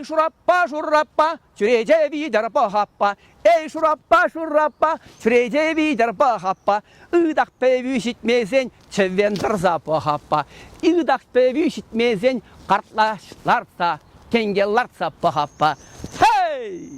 Ey şurappa, çürece vidarpa happa. Ey şurappa, çürece vidarpa happa. Idak pevi işitmezen, çevvendir zapı happa. Idak pevi işitmezen, kartlaşlarsa, kengellarsa happa. Hey!